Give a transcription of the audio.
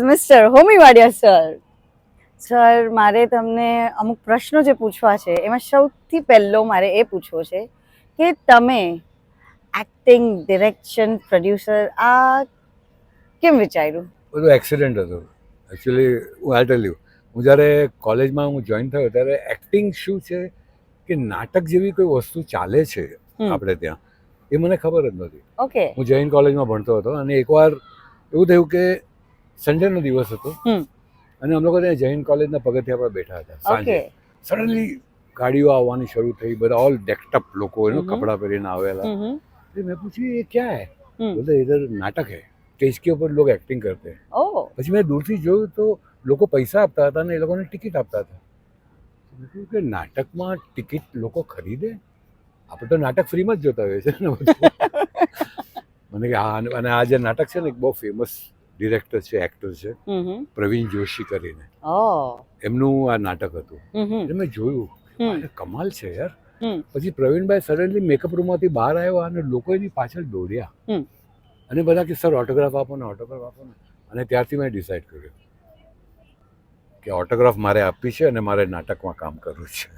Mister હોમી Vadiya sir, મારે તમને અમુક પ્રશ્નો જે પૂછવા છે એમાં સૌથી પહેલો મારે એ પૂછવો છે કે તમે એક્ટિંગ, ડિરેક્શન, પ્રોડ્યુસર આ કેમ વિચાર્યું? બધું એક્સિડન્ટ હતું એકચ્યુઅલી. હું આ ટેલ યુ, હું જ્યારે કોલેજમાં હું જોઈન થયો ત્યારે એક્ટિંગ શું છે કે નાટક જેવી કોઈ વસ્તુ ચાલે છે આપણે ત્યાં, એ મને ખબર જ નથી. ઓકે. હું જૈન કોલેજમાં ભણતો હતો અને એકવાર એવું થયું કે સન્ડેનો દિવસ હતો અને અમે લોકો ત્યાં જૈન કોલેજના પગથિયા પર બેઠા હતા સાંજે. સડનલી ગાડીઓ આવવાની શરૂ થઈ, બધા ઓલ ડેક્ટઅપ લોકો એનું કપડાં પહેરીને આવેલા. મેં પૂછ્યું એ ક્યાં હે? બોલते इधर नाटक है, स्टेज के ऊपर लोग एक्टिंग करते हैं. પછી મેં દૂરથી જોયું તો લોકો પૈસા આપતા હતા અને એ લોકોને ટિકિટ આપતા હતા. મેં કહ્યું કે નાટકમાં ટિકિટ લોકો ખરીદે? આપણે તો નાટક ફ્રીમાં જ જોતા હોઈએ છીએ ને બધું. મને કે હા, અને આ જે નાટક છે ને એક બહુ ફેમસ ડિરેક્ટર છે, એક્ટર છે, પ્રવીણ જોશી કરીને, એમનું આ નાટક હતું. એટલે મેં જોયું કમાલ છે યાર. પછી પ્રવીણભાઈ સડનલી મેકઅપ રૂમમાંથી બહાર આવ્યા અને લોકો એની પાછળ દોડ્યા અને બધા કે સર ઓટોગ્રાફ આપો ને, ઓટોગ્રાફ આપો ને. અને ત્યારથી મેં ડિસાઈડ કર્યું કે ઓટોગ્રાફ મારે આપવી છે અને મારે નાટકમાં કામ કરવું છે.